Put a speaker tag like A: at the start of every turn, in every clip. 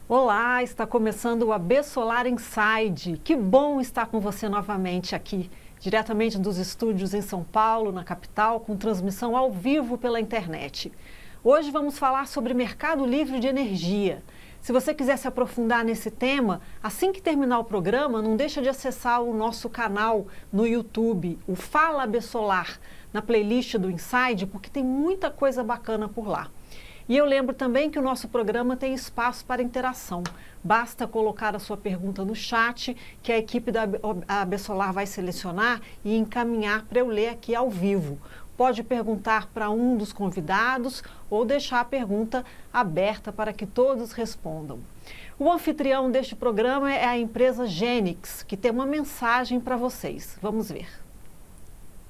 A: Olá, está começando o AB Solar Inside. Que bom estar com você novamente aqui, diretamente dos estúdios em São Paulo, na capital, com transmissão ao vivo pela internet. Hoje vamos falar sobre mercado livre de energia. Se você quiser se aprofundar nesse tema, assim que terminar o programa, não deixa de acessar o nosso canal no YouTube, o Fala AB Solar, na playlist do Inside, porque tem muita coisa bacana por lá. E eu lembro também que o nosso programa tem espaço para interação. Basta colocar a sua pergunta no chat, que a equipe da AB Solar vai selecionar e encaminhar para eu ler aqui ao vivo. Pode perguntar para um dos convidados ou deixar a pergunta aberta para que todos respondam. O anfitrião deste programa é a empresa Genix, que tem uma mensagem para vocês. Vamos ver.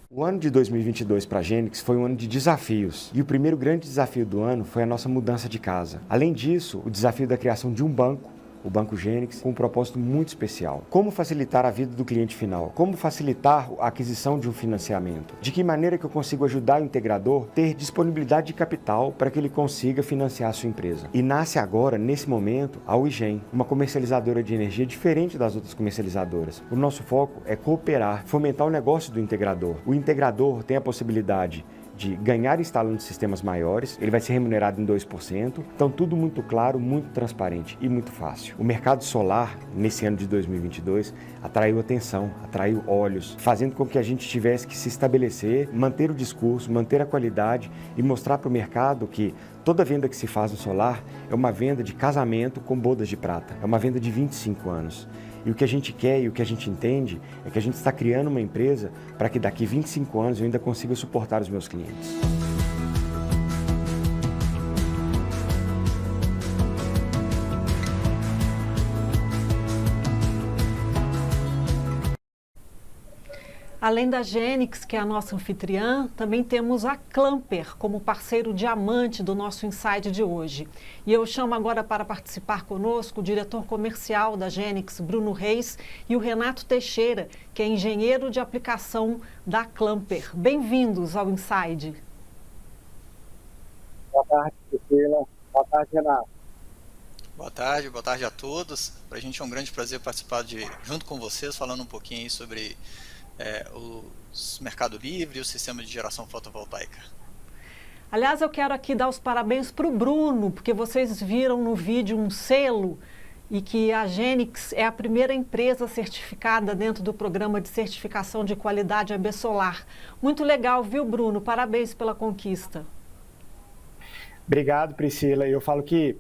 B: O ano de 2022 para a Genix foi um ano de desafios, e o primeiro grande desafio do ano foi a nossa mudança de casa. Além disso, o desafio da criação de um banco, o Banco Genix, com um propósito muito especial. Como facilitar a vida do cliente final? Como facilitar a aquisição de um financiamento? De que maneira que eu consigo ajudar o integrador a ter disponibilidade de capital para que ele consiga financiar a sua empresa? E nasce agora, nesse momento, a Uigem, uma comercializadora de energia diferente das outras comercializadoras. O nosso foco é cooperar, fomentar o negócio do integrador. O integrador tem a possibilidade de ganhar instalando sistemas maiores, ele vai ser remunerado em 2%, então tudo muito claro, muito transparente e muito fácil. O mercado solar, nesse ano de 2022, atraiu atenção, atraiu olhos, fazendo com que a gente tivesse que se estabelecer, manter o discurso, manter a qualidade e mostrar para o mercado que toda venda que se faz no solar é uma venda de casamento com bodas de prata, é uma venda de 25 anos. E o que a gente quer e o que a gente entende é que a gente está criando uma empresa para que daqui 25 anos eu ainda consiga suportar os meus clientes.
A: Além da Genix, que é a nossa anfitriã, também temos a Clamper como parceiro diamante do nosso Inside de hoje. E eu chamo agora para participar conosco o diretor comercial da Genix, Bruno Reis, e o Renato Teixeira, que é engenheiro de aplicação da Clamper. Bem-vindos ao Inside.
C: Boa tarde, Priscila. Boa tarde, Renato.
D: Boa tarde a todos. Para a gente é um grande prazer participar junto com vocês, falando um pouquinho aí sobre o mercado livre e o sistema de geração fotovoltaica.
A: Aliás, eu quero aqui dar os parabéns para o Bruno, porque vocês viram no vídeo um selo e que a Genix é a primeira empresa certificada dentro do programa de certificação de qualidade AB Solar. Muito legal, viu, Bruno? Parabéns pela conquista.
C: Obrigado, Priscila. Eu falo que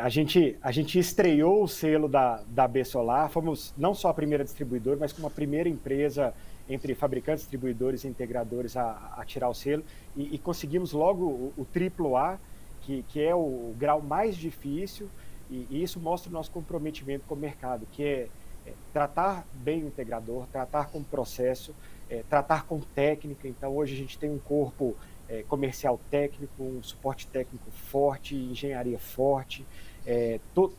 C: a gente estreou o selo da AB Solar, fomos não só a primeira distribuidora, mas como a primeira empresa entre fabricantes, distribuidores e integradores a tirar o selo e conseguimos logo o AAA, que é o grau mais difícil, e isso mostra o nosso comprometimento com o mercado, que é tratar bem o integrador, tratar com processo, tratar com técnica. Então hoje a gente tem um corpo comercial técnico, um suporte técnico forte, engenharia forte,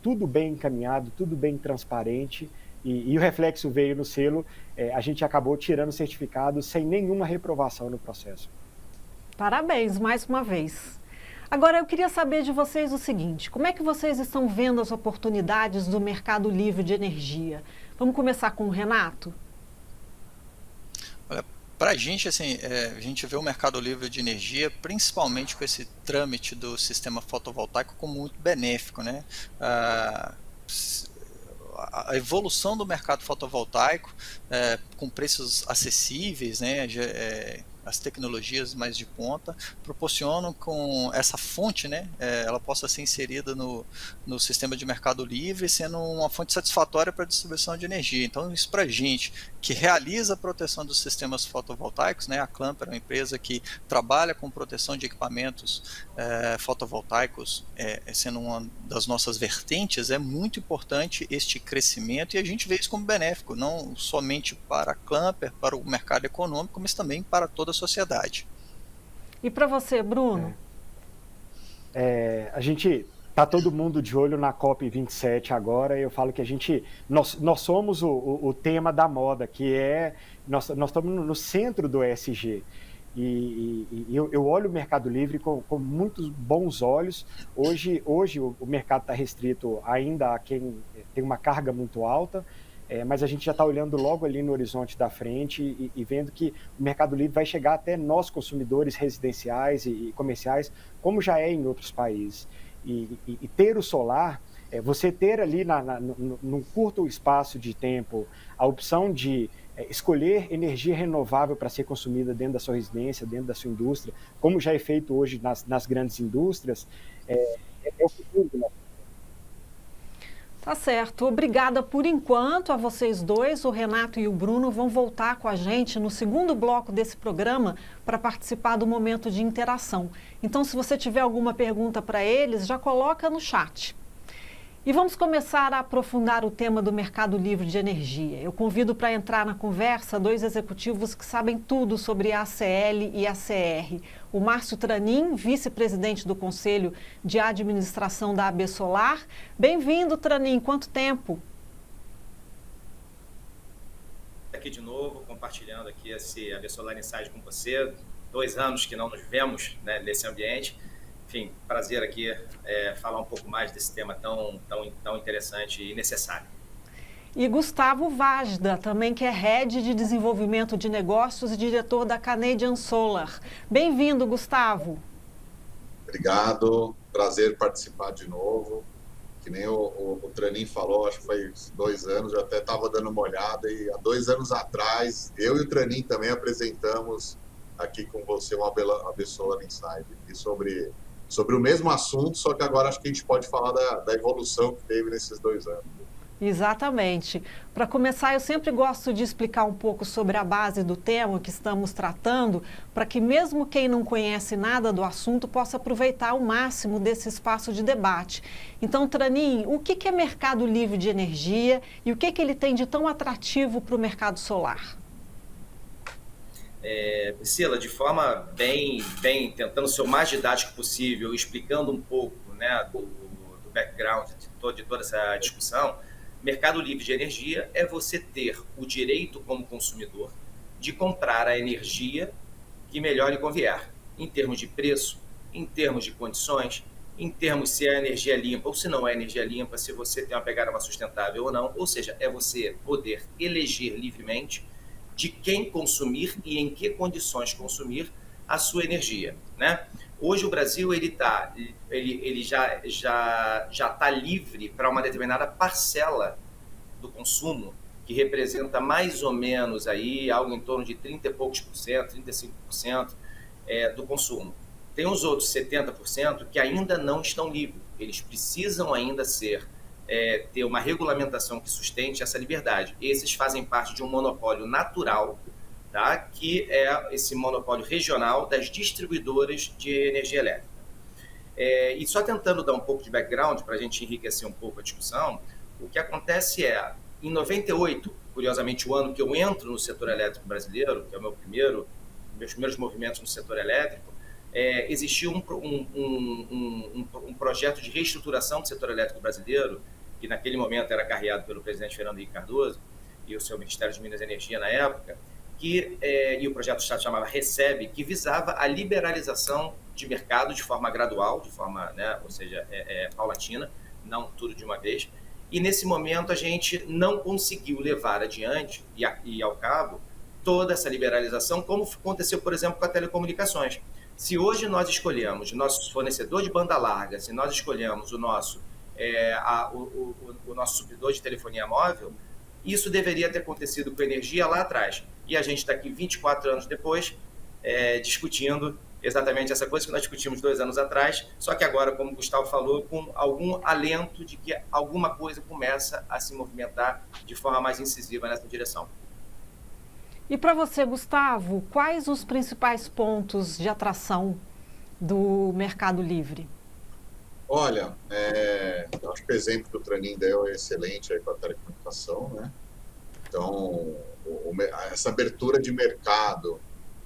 C: tudo bem encaminhado, tudo bem transparente, e o reflexo veio no selo. A gente acabou tirando o certificado sem nenhuma reprovação no processo.
A: Parabéns mais uma vez. Agora eu queria saber de vocês o seguinte: como é que vocês estão vendo as oportunidades do mercado livre de energia? Vamos começar com o Renato?
D: Para a gente, assim, a gente vê o mercado livre de energia, principalmente com esse trâmite do sistema fotovoltaico, como muito benéfico, né? A evolução do mercado fotovoltaico com preços acessíveis, né? As tecnologias mais de ponta proporcionam com essa fonte, né, ela possa ser inserida no sistema de mercado livre, sendo uma fonte satisfatória para a distribuição de energia. Então isso para a gente que realiza a proteção dos sistemas fotovoltaicos, né, a Clamper é uma empresa que trabalha com proteção de equipamentos fotovoltaicos, sendo uma das nossas vertentes, é muito importante este crescimento, e a gente vê isso como benéfico, não somente para a Clamper, para o mercado econômico, mas também para toda a sociedade.
A: E para você, Bruno?
C: A gente está todo mundo de olho na COP27 agora. Eu falo que nós somos o tema da moda, que nós estamos no centro do ESG. Eu olho o Mercado Livre com muitos bons olhos. Hoje o mercado está restrito ainda a quem tem uma carga muito alta, mas a gente já está olhando logo ali no horizonte da frente e vendo que o Mercado Livre vai chegar até nós, consumidores residenciais e comerciais, como já é em outros países. E ter o solar, você ter ali num curto espaço de tempo a opção de escolher energia renovável para ser consumida dentro da sua residência, dentro da sua indústria, como já é feito hoje nas grandes indústrias, é o futuro do nosso.
A: Tá certo. Obrigada por enquanto a vocês dois. O Renato e o Bruno vão voltar com a gente no segundo bloco desse programa para participar do momento de interação. Então, se você tiver alguma pergunta para eles, já coloca no chat. E vamos começar a aprofundar o tema do Mercado Livre de Energia. Eu convido para entrar na conversa dois executivos que sabem tudo sobre a ACL e a ACR. O Márcio Tranin, vice-presidente do Conselho de Administração da AB Solar. Bem-vindo, Tranin. Quanto tempo?
E: Aqui de novo, compartilhando aqui esse AB Solar Inside com você. 2 anos que não nos vemos, né, nesse ambiente. Enfim, prazer aqui falar um pouco mais desse tema tão interessante e necessário.
A: E Gustavo Vajda, também que é Head de Desenvolvimento de Negócios e diretor da Canadian Solar. Bem-vindo, Gustavo.
F: Obrigado, prazer participar de novo. Que nem o Tranin falou, acho que faz 2 anos, eu até estava dando uma olhada e há 2 anos atrás, eu e o Tranin também apresentamos aqui com você uma AB Solar Inside e sobre o mesmo assunto, só que agora acho que a gente pode falar da evolução que teve nesses 2 anos.
A: Exatamente. Para começar, eu sempre gosto de explicar um pouco sobre a base do tema que estamos tratando, para que mesmo quem não conhece nada do assunto possa aproveitar o máximo desse espaço de debate. Então, Tranin, o que é mercado livre de energia e o que ele tem de tão atrativo para o mercado solar?
E: Priscila, de forma bem tentando ser o mais didático possível, explicando um pouco, né, do background de toda essa discussão, mercado livre de energia é você ter o direito como consumidor de comprar a energia que melhor lhe convier, em termos de preço, em termos de condições, em termos se é energia limpa ou se não é energia limpa, se você tem uma pegada mais sustentável ou não, ou seja, é você poder eleger livremente de quem consumir e em que condições consumir a sua energia, né? Hoje o Brasil ele já está livre para uma determinada parcela do consumo, que representa mais ou menos aí algo em torno de 30 e poucos por cento, 35% do consumo. Tem os outros 70% que ainda não estão livres. Eles precisam ainda ter uma regulamentação que sustente essa liberdade. Esses fazem parte de um monopólio natural, tá? Que é esse monopólio regional das distribuidoras de energia elétrica. E só tentando dar um pouco de background para a gente enriquecer um pouco a discussão, o que acontece em 98, curiosamente o ano que eu entro no setor elétrico brasileiro, que é meus primeiros movimentos no setor elétrico, existiu um projeto de reestruturação do setor elétrico brasileiro, que naquele momento era carreado pelo presidente Fernando Henrique Cardoso e o seu Ministério de Minas e Energia na época, e o projeto se chamava RECEB, que visava a liberalização de mercado de forma gradual, de forma, né, ou seja, paulatina, não tudo de uma vez. E nesse momento a gente não conseguiu levar adiante e ao cabo toda essa liberalização, como aconteceu, por exemplo, com as telecomunicações. Se hoje nós escolhemos o nosso fornecedor de banda larga, se nós escolhemos o nosso supridor de telefonia móvel, isso deveria ter acontecido com energia lá atrás. E a gente está aqui 24 anos depois discutindo exatamente essa coisa que nós discutimos 2 anos atrás, só que agora, como o Gustavo falou, com algum alento de que alguma coisa começa a se movimentar de forma mais incisiva nessa direção.
A: E para você, Gustavo, quais os principais pontos de atração do Mercado Livre?
F: Olha, eu acho que o exemplo que o Tranin deu é excelente aí para a telecomunicação, né? Então, essa abertura de mercado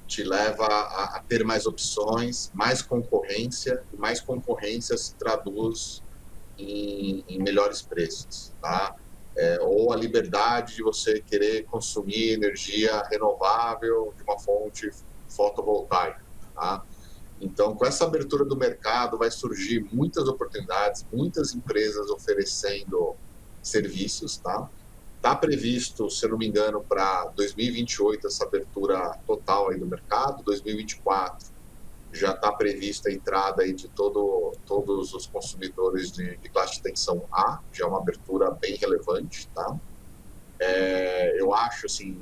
F: te leva a ter mais opções, mais concorrência, e mais concorrência se traduz em melhores preços, tá? Ou a liberdade de você querer consumir energia renovável de uma fonte fotovoltaica, tá? Então, com essa abertura do mercado, vai surgir muitas oportunidades, muitas empresas oferecendo serviços, tá? Está previsto, se eu não me engano, para 2028 essa abertura total aí do mercado. 2024 já está prevista a entrada aí de todos os consumidores de classe de tensão A, já é uma abertura bem relevante, tá? Eu acho, assim,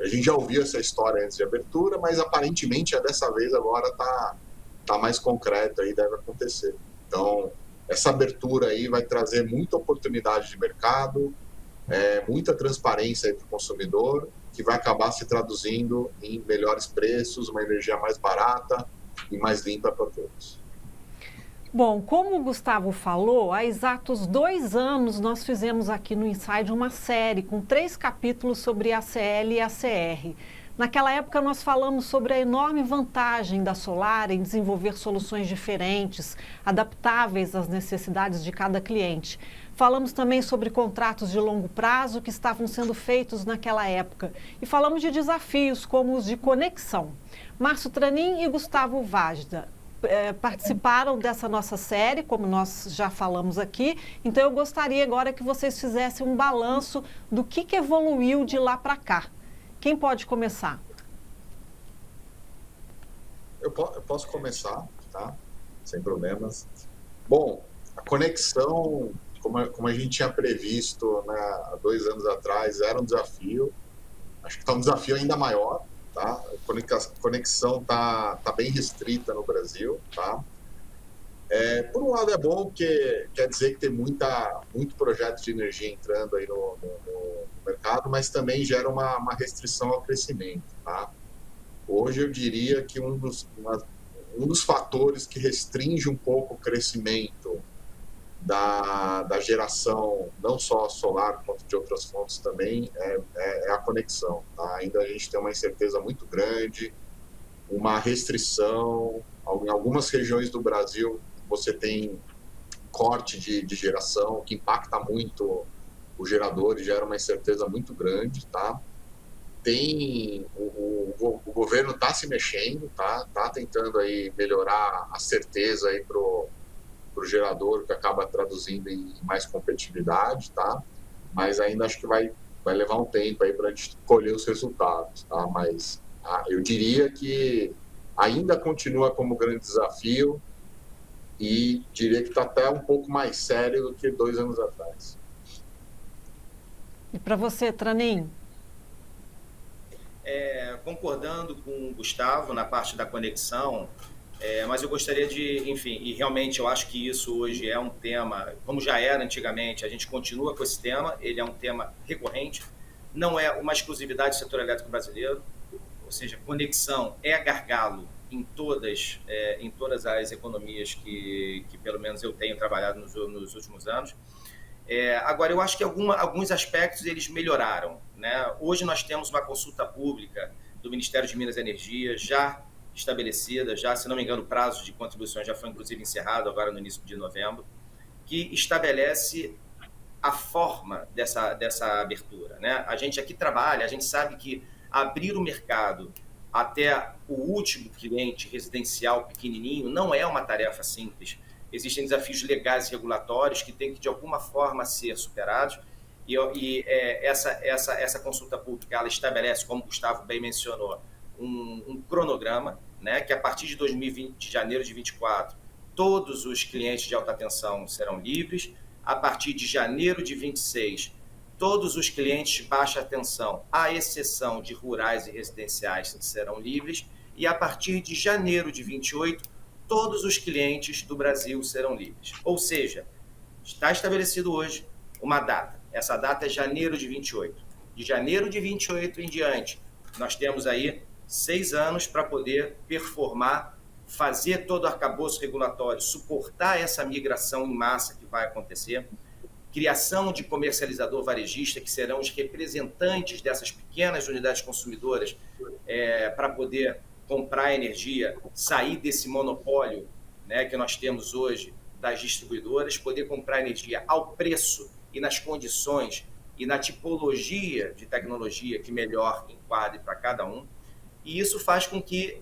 F: a gente já ouviu essa história antes de abertura, mas aparentemente dessa vez agora tá mais concreto aí, deve acontecer. Então, essa abertura aí vai trazer muita oportunidade de mercado, muita transparência para o consumidor, que vai acabar se traduzindo em melhores preços, uma energia mais barata e mais limpa para todos.
A: Bom, como o Gustavo falou, há exatos 2 anos nós fizemos aqui no Inside uma série com 3 capítulos sobre ACL e ACR. Naquela época nós falamos sobre a enorme vantagem da Solar em desenvolver soluções diferentes, adaptáveis às necessidades de cada cliente. Falamos também sobre contratos de longo prazo que estavam sendo feitos naquela época. E falamos de desafios como os de conexão. Márcio Tranin e Gustavo Vajda participaram dessa nossa série, como nós já falamos aqui. Então eu gostaria agora que vocês fizessem um balanço do que evoluiu de lá para cá. Quem pode começar?
F: Eu posso começar, tá? Sem problemas. Bom, a conexão, como a gente tinha previsto, né, há 2 anos atrás, era um desafio. Acho que está um desafio ainda maior, tá? A conexão tá bem restrita no Brasil, tá? Por um lado é bom, porque quer dizer que tem muito projeto de energia entrando aí no mercado, mas também gera uma restrição ao crescimento, tá? Hoje eu diria que um dos fatores que restringe um pouco o crescimento da geração, não só solar, quanto de outras fontes também, é a conexão, tá? Ainda a gente tem uma incerteza muito grande, uma restrição. Em algumas regiões do Brasil você tem corte de geração que impacta muito o gerador e gera uma incerteza muito grande, tá? O governo está se mexendo, tá tentando aí melhorar a certeza aí pro gerador, que acaba traduzindo em mais competitividade, tá? Mas ainda acho que vai levar um tempo aí para a gente colher os resultados, tá? Mas eu diria que ainda continua como grande desafio e diria que está até um pouco mais sério do que 2 anos atrás.
A: E para você, Tranin?
E: Concordando com o Gustavo na parte da conexão, mas eu gostaria de, enfim, e realmente eu acho que isso hoje é um tema, como já era antigamente, a gente continua com esse tema, ele é um tema recorrente, não é uma exclusividade do setor elétrico brasileiro, ou seja, conexão é gargalo em todas as economias que pelo menos eu tenho trabalhado nos últimos anos. Agora, eu acho que alguns aspectos eles melhoraram, né? Hoje nós temos uma consulta pública do Ministério de Minas e Energia já estabelecida, se não me engano o prazo de contribuições já foi inclusive encerrado agora no início de novembro, que estabelece a forma dessa abertura, né? A gente aqui trabalha, a gente sabe que abrir o mercado até o último cliente residencial pequenininho não é uma tarefa simples. Existem desafios legais e regulatórios que têm que, de alguma forma, ser superados. E essa consulta pública ela estabelece, como o Gustavo bem mencionou, um cronograma, né, que a partir de janeiro de 2024, todos os clientes de alta tensão serão livres. A partir de janeiro de 2026, todos os clientes de baixa tensão, à exceção de rurais e residenciais, serão livres. E a partir de janeiro de 2028, todos os clientes do Brasil serão livres. Ou seja, está estabelecido hoje uma data. Essa data é janeiro de 28. De janeiro de 28 em diante, nós temos aí 6 anos para poder performar, fazer todo o arcabouço regulatório, suportar essa migração em massa que vai acontecer, criação de comercializador varejista, que serão os representantes dessas pequenas unidades consumidoras para poder comprar energia, sair desse monopólio, né, que nós temos hoje das distribuidoras, poder comprar energia ao preço e nas condições e na tipologia de tecnologia que melhor enquadre para cada um. E isso faz com que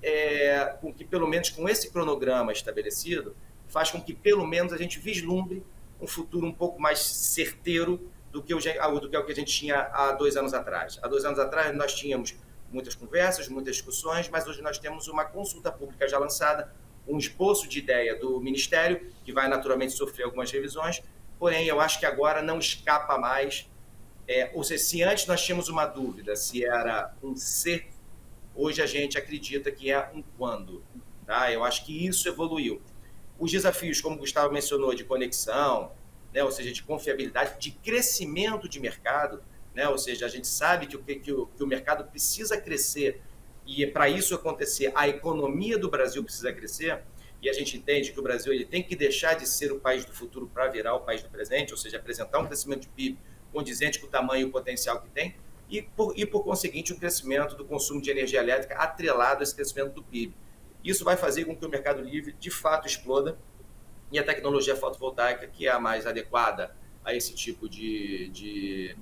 E: pelo menos com esse cronograma estabelecido, faz com que pelo menos a gente vislumbre um futuro um pouco mais certeiro do que o que a gente tinha há 2 anos atrás. Há 2 anos atrás nós tínhamos muitas conversas, muitas discussões, mas hoje nós temos uma consulta pública já lançada, um esboço de ideia do Ministério, que vai naturalmente sofrer algumas revisões, porém eu acho que agora não escapa mais, ou seja, se antes nós tínhamos uma dúvida se era um se, hoje a gente acredita que é um quando. Tá? Eu acho que isso evoluiu. Os desafios, como o Gustavo mencionou, de conexão, né, ou seja, de confiabilidade, de crescimento de mercado, né, ou seja, a gente sabe que o mercado precisa crescer e para isso acontecer, a economia do Brasil precisa crescer e a gente entende que o Brasil ele tem que deixar de ser o país do futuro para virar o país do presente, ou seja, apresentar um crescimento de PIB condizente com o tamanho e o potencial que tem e por conseguinte, um crescimento do consumo de energia elétrica atrelado a esse crescimento do PIB. Isso vai fazer com que o mercado livre, de fato, exploda e a tecnologia fotovoltaica, que é a mais adequada a esse tipo de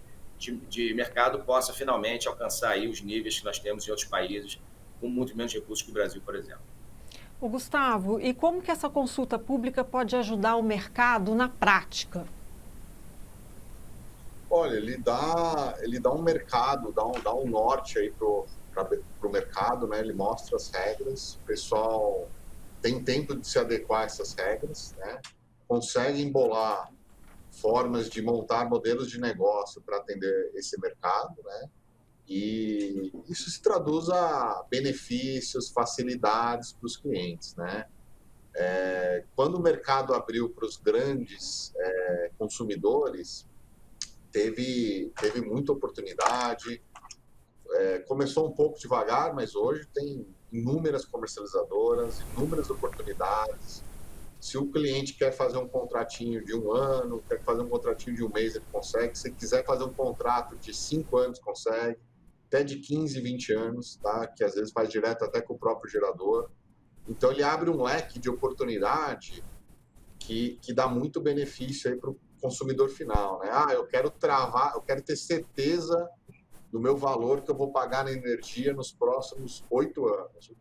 E: mercado, possa finalmente alcançar aí os níveis que nós temos em outros países, com muito menos recursos que o Brasil, por exemplo.
A: Ô Gustavo, e como que essa consulta pública pode ajudar o mercado na prática?
F: Olha, ele dá um mercado, dá um norte aí pro mercado, né? Ele mostra as regras, o pessoal tem tempo de se adequar a essas regras, né? Consegue embolar formas de montar modelos de negócio para atender esse mercado, né? E isso se traduz a benefícios, facilidades para os clientes, né? Quando o mercado abriu para os grandes consumidores, teve muita oportunidade. Começou um pouco devagar, mas hoje tem inúmeras comercializadoras, inúmeras oportunidades. Se o cliente quer fazer um contratinho de 1 ano, quer fazer um contratinho de 1 mês, ele consegue. Se quiser fazer um contrato de 5 anos, consegue. Até de 15, 20 anos, tá? Que às vezes faz direto até com o próprio gerador. Então, ele abre um leque de oportunidade que dá muito benefício aí para o consumidor final, né? Eu quero ter certeza do meu valor que eu vou pagar na energia nos próximos 8 anos.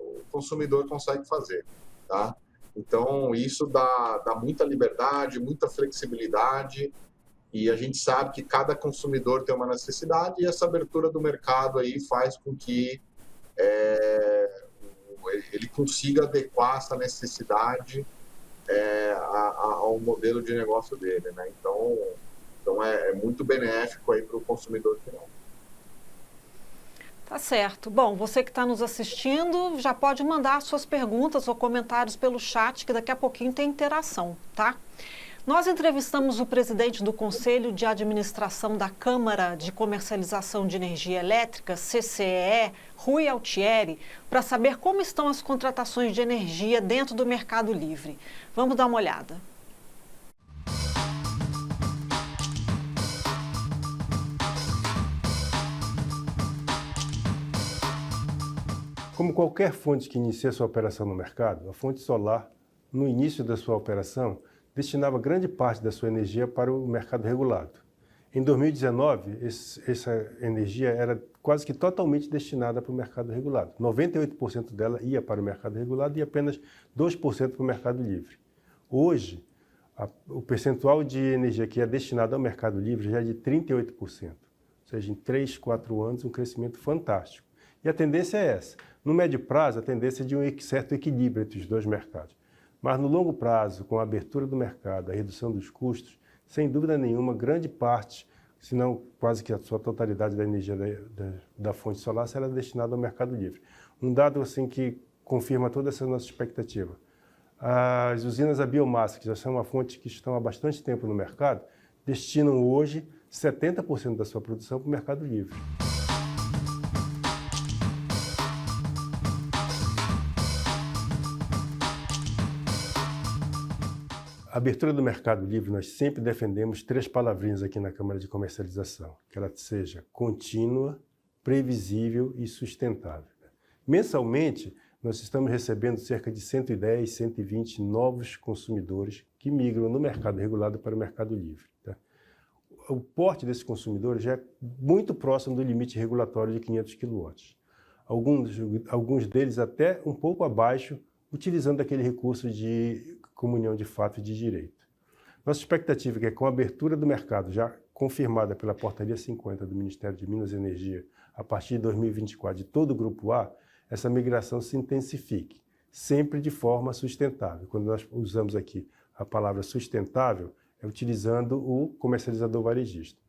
F: O consumidor consegue fazer, tá? Então, isso dá muita liberdade, muita flexibilidade, e a gente sabe que cada consumidor tem uma necessidade, e essa abertura do mercado aí faz com que ele consiga adequar essa necessidade ao modelo de negócio dele, né? Então é muito benéfico aí para o consumidor final.
A: Tá certo. Bom, você que está nos assistindo já pode mandar suas perguntas ou comentários pelo chat, que daqui a pouquinho tem interação, tá? Nós entrevistamos o presidente do Conselho de Administração da Câmara de Comercialização de Energia Elétrica, CCEE, Rui Altieri, para saber como estão as contratações de energia dentro do Mercado Livre. Vamos dar uma olhada.
G: Como qualquer fonte que inicia sua operação no mercado, a fonte solar, no início da sua operação, destinava grande parte da sua energia para o mercado regulado. Em 2019, essa energia era quase que totalmente destinada para o mercado regulado. 98% dela ia para o mercado regulado e apenas 2% para o mercado livre. Hoje, o percentual de energia que é destinado ao mercado livre já é de 38%. Ou seja, em 3, 4 anos, um crescimento fantástico. E a tendência é essa. No médio prazo, a tendência é de um certo equilíbrio entre os dois mercados. Mas no longo prazo, com a abertura do mercado, a redução dos custos, sem dúvida nenhuma, grande parte, se não quase que a sua totalidade da energia da fonte solar será destinada ao mercado livre. Um dado assim que confirma toda essa nossa expectativa. As usinas a biomassa, que já são uma fonte que estão há bastante tempo no mercado, destinam hoje 70% da sua produção para o mercado livre. A abertura do mercado livre, nós sempre defendemos 3 palavrinhas aqui na Câmara de Comercialização, que ela seja contínua, previsível e sustentável. Mensalmente, nós estamos recebendo cerca de 110, 120 novos consumidores que migram no mercado regulado para o mercado livre. Tá? O porte desses consumidores já é muito próximo do limite regulatório de 500 kW. alguns deles até um pouco abaixo, utilizando aquele recurso de comunhão de fato e de direito. Nossa expectativa é que com a abertura do mercado, já confirmada pela Portaria 50 do Ministério de Minas e Energia, a partir de 2024, de todo o Grupo A, essa migração se intensifique, sempre de forma sustentável. Quando nós usamos aqui a palavra sustentável, é utilizando o comercializador varejista.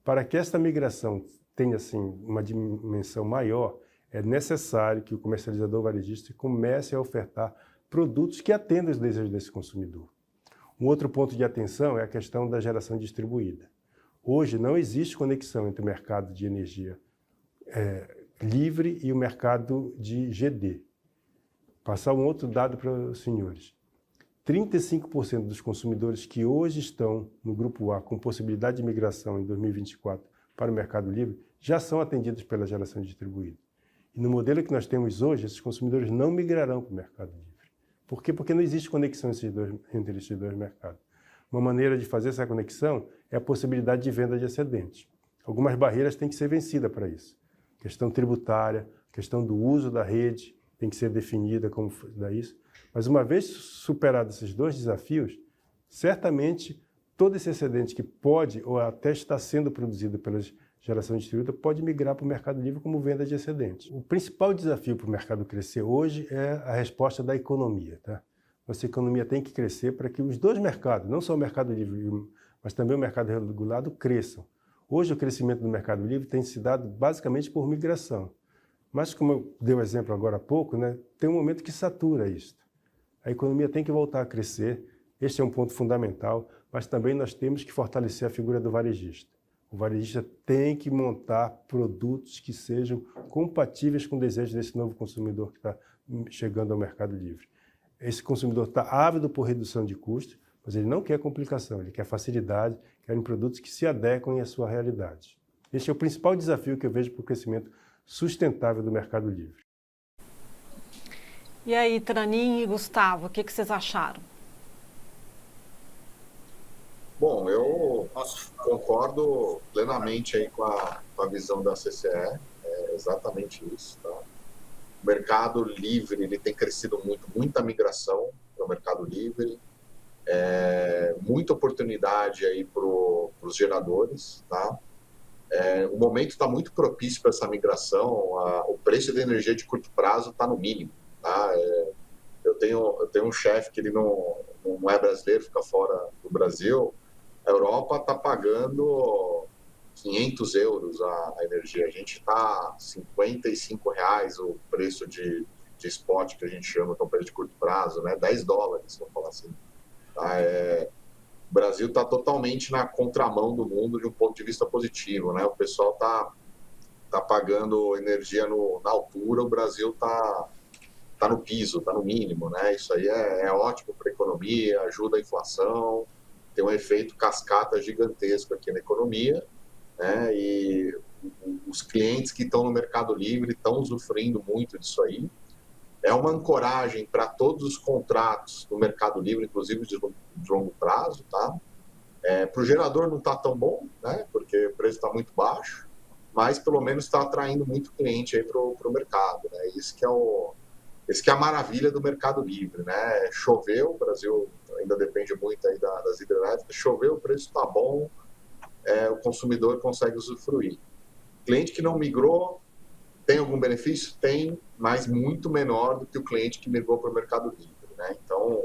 G: Para que esta migração tenha assim, uma dimensão maior, é necessário que o comercializador varejista comece a ofertar produtos que atendam os desejos desse consumidor. Um outro ponto de atenção é a questão da geração distribuída. Hoje não existe conexão entre o mercado de energia livre e o mercado de GD. Passar um outro dado para os senhores. 35% dos consumidores que hoje estão no Grupo A com possibilidade de migração em 2024 para o mercado livre já são atendidos pela geração distribuída. E no modelo que nós temos hoje, esses consumidores não migrarão para o mercado livre. Por quê? Porque não existe conexão entre esses dois mercados. Uma maneira de fazer essa conexão é a possibilidade de venda de excedentes. Algumas barreiras têm que ser vencidas para isso. Questão tributária, questão do uso da rede tem que ser definida como isso. Mas uma vez superados esses dois desafios, certamente todo esse excedente que pode ou até está sendo produzido pela geração distribuída pode migrar para o mercado livre como venda de excedentes. O principal desafio para o mercado crescer hoje é a resposta da economia. Tá? Nossa economia tem que crescer para que os dois mercados, não só o mercado livre, mas também o mercado regulado, cresçam. Hoje o crescimento do mercado livre tem se dado basicamente por migração. Mas como eu dei o exemplo agora há pouco, né, tem um momento que satura isso. A economia tem que voltar a crescer, este é um ponto fundamental, mas também nós temos que fortalecer a figura do varejista. O varejista tem que montar produtos que sejam compatíveis com o desejo desse novo consumidor que está chegando ao mercado livre. Esse consumidor está ávido por redução de custos, mas ele não quer complicação, ele quer facilidade, quer produtos que se adequem à sua realidade. Este é o principal desafio que eu vejo para o crescimento sustentável do mercado livre.
A: E aí, Tranin e Gustavo, o que vocês acharam?
F: Bom, eu concordo plenamente aí com a visão da CCE, é exatamente isso. Tá? O mercado livre ele tem crescido muito, muita migração para o mercado livre, muita oportunidade aí para os geradores. Tá? O momento está muito propício para essa migração, o preço da energia de curto prazo está no mínimo. Tá? Eu tenho um chefe que ele não é brasileiro, fica fora do Brasil. A Europa está pagando 500 euros a energia. A gente está R$ 55 o preço de spot, que a gente chama, que é o preço de curto prazo, né? $10, vamos falar assim. Tá? O Brasil está totalmente na contramão do mundo de um ponto de vista positivo. Né? O pessoal tá pagando energia na altura, o Brasil está no piso, está no mínimo. Né? Isso aí é ótimo para a economia, ajuda a inflação, tem um efeito cascata gigantesco aqui na economia, né? E os clientes que estão no Mercado Livre estão usufruindo muito disso aí. É uma ancoragem para todos os contratos do Mercado Livre, inclusive de longo prazo. Tá? Para o gerador não está tão bom, né? Porque o preço está muito baixo, mas pelo menos está atraindo muito cliente para o mercado. Né? Isso que é a maravilha do Mercado Livre. Né? Choveu, o Brasil ainda depende muito aí das hidrelétricas, choveu, o preço está bom, o consumidor consegue usufruir. Cliente que não migrou, tem algum benefício? Tem, mas muito menor do que o cliente que migrou para o Mercado Livre. Né? Então,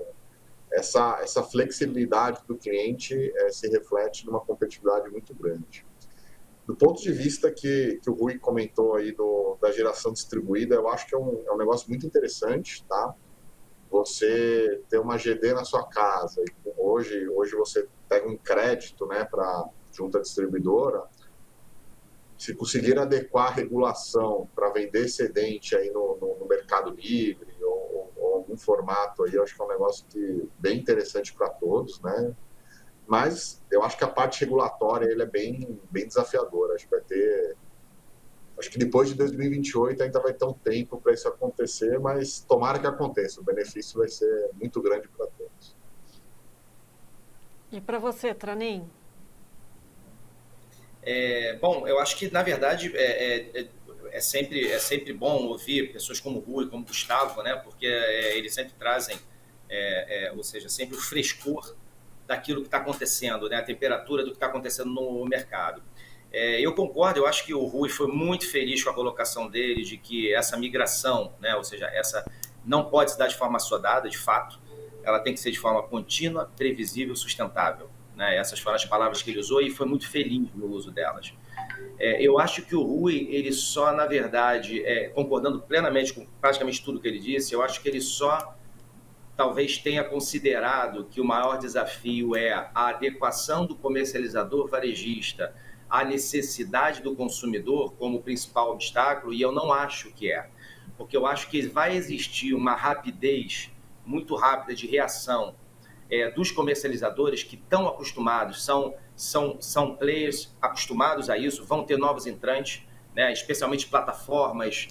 F: essa flexibilidade do cliente se reflete numa competitividade muito grande. Do ponto de vista que o Rui comentou aí da geração distribuída, eu acho que é um negócio muito interessante, tá? Você ter uma GD na sua casa, e hoje você pega um crédito, né, junto à distribuidora, se conseguir adequar a regulação para vender excedente aí no Mercado Livre ou algum formato aí, eu acho que é um negócio bem interessante para todos, né? Mas eu acho que a parte regulatória ele é bem desafiadora. Acho que depois de 2028 ainda vai ter um tempo para isso acontecer, mas tomara que aconteça. O benefício vai ser muito grande para todos.
A: E para você, Tranin?
E: Bom, eu acho que, na verdade, é sempre bom ouvir pessoas como o Rui, como o Gustavo, né? Porque eles sempre trazem, ou seja, sempre o frescor daquilo que está acontecendo, né? A temperatura do que está acontecendo no mercado. Eu concordo, eu acho que o Rui foi muito feliz com a colocação dele de que essa migração, né? Ou seja, essa não pode se dar de forma assodada, de fato, ela tem que ser de forma contínua, previsível, sustentável, né? Essas foram as palavras que ele usou e foi muito feliz no uso delas. Eu acho que o Rui, ele só, na verdade, concordando plenamente com praticamente tudo que ele disse, eu acho que ele só talvez tenha considerado que o maior desafio é a adequação do comercializador varejista à necessidade do consumidor como principal obstáculo, e eu não acho que é. Porque eu acho que vai existir uma rapidez muito rápida de reação dos comercializadores que estão acostumados, são players acostumados a isso, vão ter novos entrantes, né, especialmente plataformas,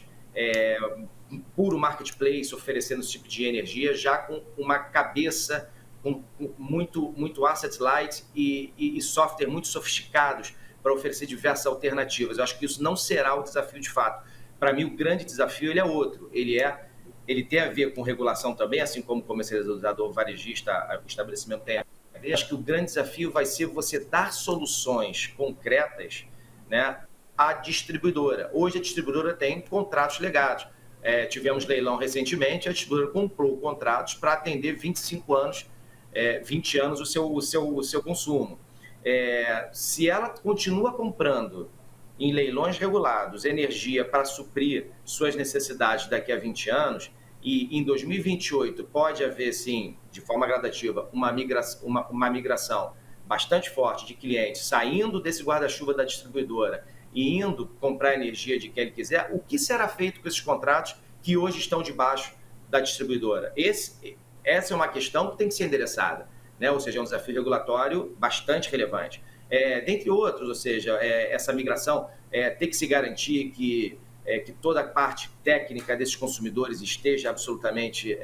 E: puro marketplace oferecendo esse tipo de energia, já com uma cabeça com muito asset light e software muito sofisticados para oferecer diversas alternativas. Eu acho que isso não será o desafio de fato. Para mim, o grande desafio ele é outro. Ele tem a ver com regulação também, assim como o comercializador varejista, o estabelecimento tem a ver. Acho que o grande desafio vai ser você dar soluções concretas, né, à distribuidora. Hoje a distribuidora tem contratos legados. Tivemos leilão recentemente, a distribuidora comprou contratos para atender 25 anos, 20 anos o seu consumo. Se ela continua comprando em leilões regulados energia para suprir suas necessidades daqui a 20 anos, e em 2028 pode haver, sim, de forma gradativa, uma migração bastante forte de clientes saindo desse guarda-chuva da distribuidora e indo comprar energia de quem ele quiser, o que será feito com esses contratos que hoje estão debaixo da distribuidora? Essa é uma questão que tem que ser endereçada, né? Ou seja, é um desafio regulatório bastante relevante. Dentre outros, ou seja, essa migração tem que se garantir que toda a parte técnica desses consumidores esteja absolutamente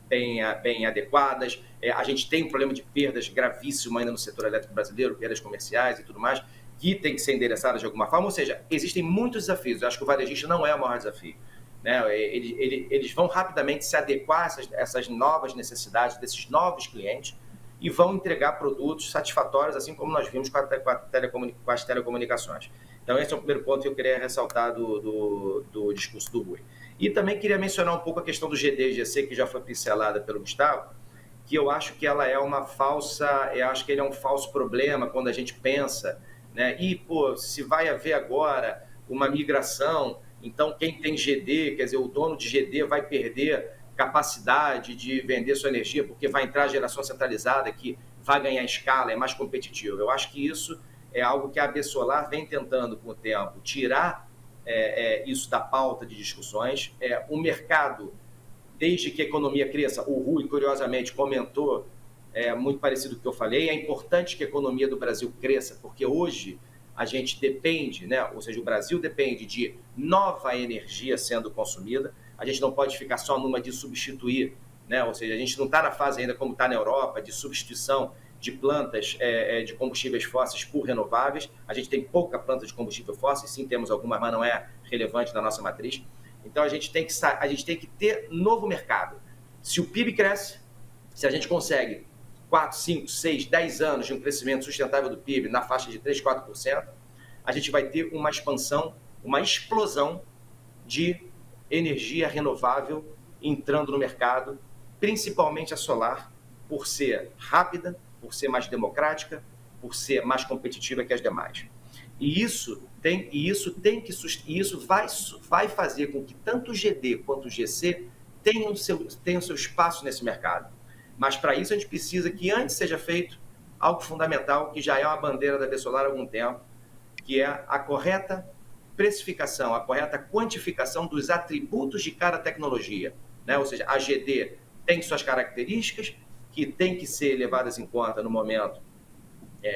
E: bem adequadas. A gente tem um problema de perdas gravíssimo ainda no setor elétrico brasileiro, perdas comerciais e tudo mais, que tem que ser endereçadas de alguma forma. Ou seja, existem muitos desafios. Eu acho que o varejista não é o maior desafio, né? Eles vão rapidamente se adequar a essas novas necessidades desses novos clientes e vão entregar produtos satisfatórios, assim como nós vimos com as telecomunicações. Então, esse é o primeiro ponto que eu queria ressaltar do discurso do Rui. E também queria mencionar um pouco a questão do GD e GC, que já foi pincelada pelo Gustavo, que eu acho que ela é uma falsa, eu acho que ele é um falso problema quando a gente pensa, né? Se vai haver agora uma migração, então quem tem GD, quer dizer, o dono de GD vai perder capacidade de vender sua energia porque vai entrar a geração centralizada que vai ganhar escala, é mais competitivo. Eu acho que isso é algo que a AB Solar vem tentando, com o tempo, tirar isso da pauta de discussões. O mercado, desde que a economia cresça, o Rui, curiosamente, comentou, muito parecido com o que eu falei, é importante que a economia do Brasil cresça, porque hoje a gente depende, né? Ou seja, o Brasil depende de nova energia sendo consumida. A gente não pode ficar só numa de substituir, né? Ou seja, a gente não está na fase ainda como está na Europa, de substituição de plantas de combustíveis fósseis por renováveis. A gente tem pouca planta de combustível fóssil, sim, temos algumas, mas não é relevante na nossa matriz. Então, a gente tem que ter novo mercado. Se o PIB cresce, se a gente consegue 4, 5, 6, 10 anos de um crescimento sustentável do PIB na faixa de 3, 4%, a gente vai ter uma expansão, uma explosão de energia renovável entrando no mercado, principalmente a solar, por ser rápida, por ser mais democrática, por ser mais competitiva que as demais. E isso vai fazer com que tanto o GD quanto o GC tenham seu espaço nesse mercado. Mas para isso a gente precisa que antes seja feito algo fundamental, que já é uma bandeira da AB Solar há algum tempo, que é a correta precificação, a correta quantificação dos atributos de cada tecnologia, né? Ou seja, a GD tem suas características que têm que ser levadas em conta no momento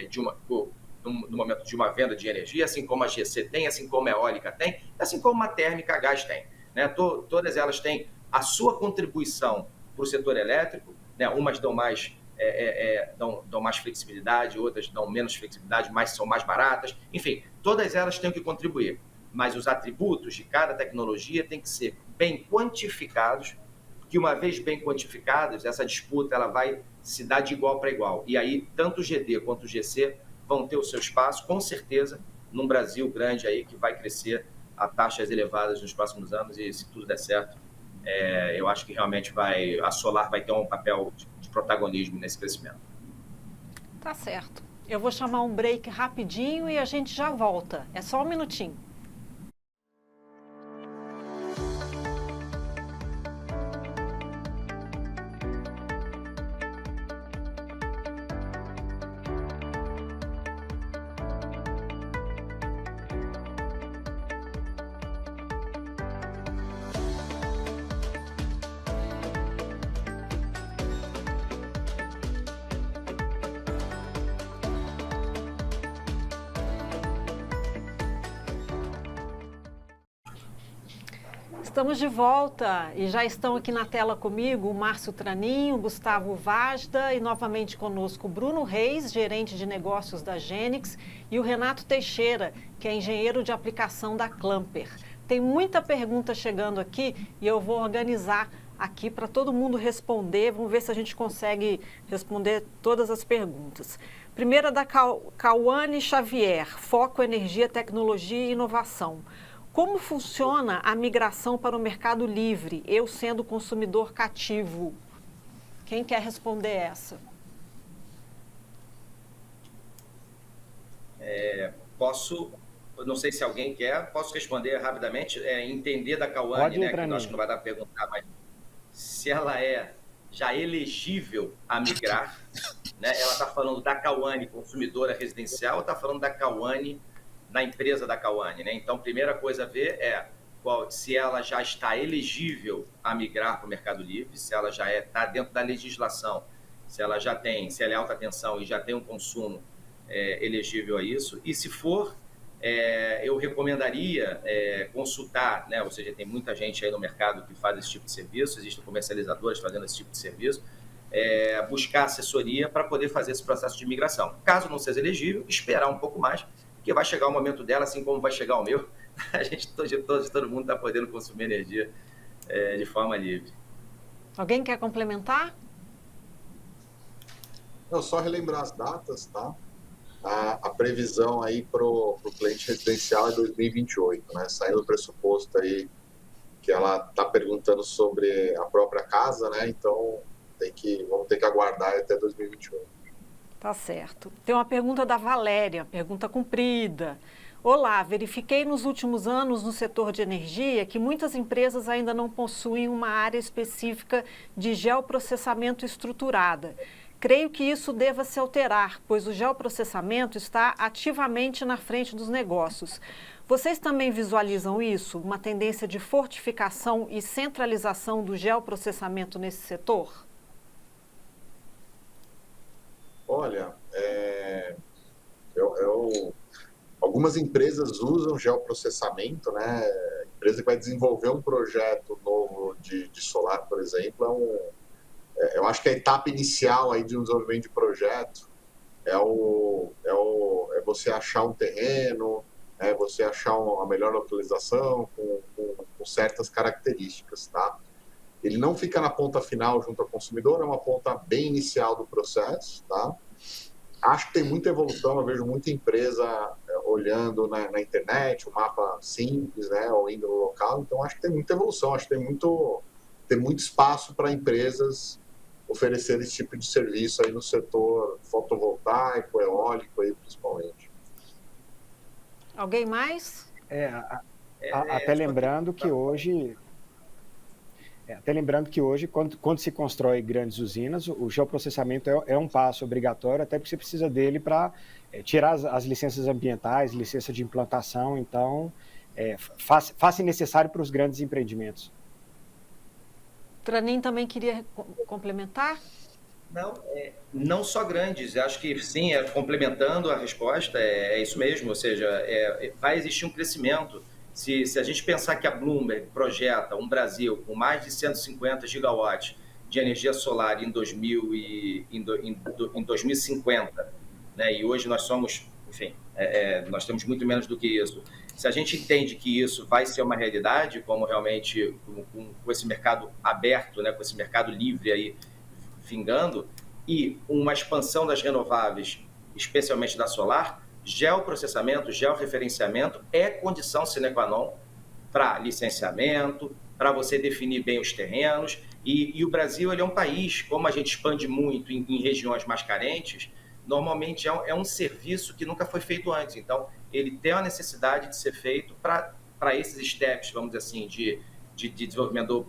E: de uma venda de energia, assim como a GC tem, assim como a eólica tem, assim como a térmica a gás tem, né? Todas elas têm a sua contribuição para o setor elétrico, né? Umas dão mais flexibilidade, outras dão menos flexibilidade, mas são mais baratas. Enfim, todas elas têm que contribuir. mas os atributos de cada tecnologia têm que ser bem quantificados, que uma vez bem quantificados, essa disputa ela vai se dar de igual para igual. E aí, tanto o GD quanto o GC vão ter o seu espaço, com certeza, num Brasil grande aí que vai crescer a taxas elevadas nos próximos anos, e se tudo der certo, eu acho que realmente a Solar vai ter um papel de protagonismo nesse crescimento.
A: Tá certo. Eu vou chamar um break rapidinho e a gente já volta. É só um minutinho. Estamos de volta e já estão aqui na tela comigo o Márcio Tranin, o Gustavo Vajda e novamente conosco o Bruno Reis, gerente de negócios da Genix, e o Renato Teixeira, que é engenheiro de aplicação da Clamper. Tem muita pergunta chegando aqui e eu vou organizar aqui para todo mundo responder. Vamos ver se a gente consegue responder todas as perguntas. Primeira da Cauane Xavier, Foco Energia, Tecnologia e Inovação. Como funciona a migração para o mercado livre, eu sendo consumidor cativo? Quem quer responder essa?
E: Eu não sei se alguém quer, posso responder rapidamente, entender da Cauane, né, que eu acho que não vai dar para perguntar, mas se ela é já elegível a migrar, né, ela está falando da Cauane consumidora residencial ou está falando da Cauane na empresa da Cauane, né? Então, primeira coisa a ver se ela já está elegível a migrar para o Mercado Livre, se ela já está dentro da legislação, se ela é alta tensão e já tem um consumo elegível a isso. E se for, eu recomendaria consultar, né? Ou seja, tem muita gente aí no mercado que faz esse tipo de serviço, existem comercializadores fazendo esse tipo de serviço, buscar assessoria para poder fazer esse processo de migração. Caso não seja elegível, esperar um pouco mais, porque vai chegar o momento dela, assim como vai chegar o meu. A gente, todo mundo está podendo consumir energia de forma livre.
A: Alguém quer complementar?
F: Eu só relembrar as datas, tá? A previsão aí para o cliente residencial é 2028, né? Saindo do pressuposto aí que ela está perguntando sobre a própria casa, né? Então vamos ter que aguardar até 2028.
A: Tá certo. Tem uma pergunta da Valéria, pergunta comprida. Olá, verifiquei nos últimos anos no setor de energia que muitas empresas ainda não possuem uma área específica de geoprocessamento estruturada. Creio que isso deva se alterar, pois o geoprocessamento está ativamente na frente dos negócios. Vocês também visualizam isso, uma tendência de fortificação e centralização do geoprocessamento nesse setor?
F: Olha, algumas empresas usam geoprocessamento, né? A empresa que vai desenvolver um projeto novo de solar, por exemplo, eu acho que a etapa inicial aí de um desenvolvimento de projeto é você achar um terreno, você achar a melhor localização com certas características, tá? Ele não fica na ponta final junto ao consumidor, é uma ponta bem inicial do processo, tá? Acho que tem muita evolução, eu vejo muita empresa olhando na internet, um mapa simples, né, ou indo no local, então acho que tem muita evolução, acho que tem muito espaço para empresas oferecer esse tipo de serviço aí no setor fotovoltaico, eólico aí principalmente.
A: Alguém mais?
C: Até lembrando que hoje, quando se constrói grandes usinas, o geoprocessamento é um passo obrigatório, até porque você precisa dele para tirar as licenças ambientais, licença de implantação, então faz-se necessário para os grandes empreendimentos.
A: Tranin também queria complementar?
E: Não só grandes, acho que sim, complementando a resposta, é isso mesmo, ou seja, vai existir um crescimento. Se a gente pensar que a Bloomberg projeta um Brasil com mais de 150 gigawatts de energia solar em 2050, né, e hoje nós somos, enfim, nós temos muito menos do que isso. Se a gente entende que isso vai ser uma realidade, como realmente com esse mercado aberto, né, com esse mercado livre aí vingando, e uma expansão das renováveis, especialmente da solar, geoprocessamento, georreferenciamento é condição sine qua non para licenciamento, para você definir bem os terrenos. E o Brasil ele é um país, como a gente expande muito em regiões mais carentes, normalmente é um serviço que nunca foi feito antes. Então, ele tem a necessidade de ser feito para esses steps, vamos dizer assim, de desenvolvimento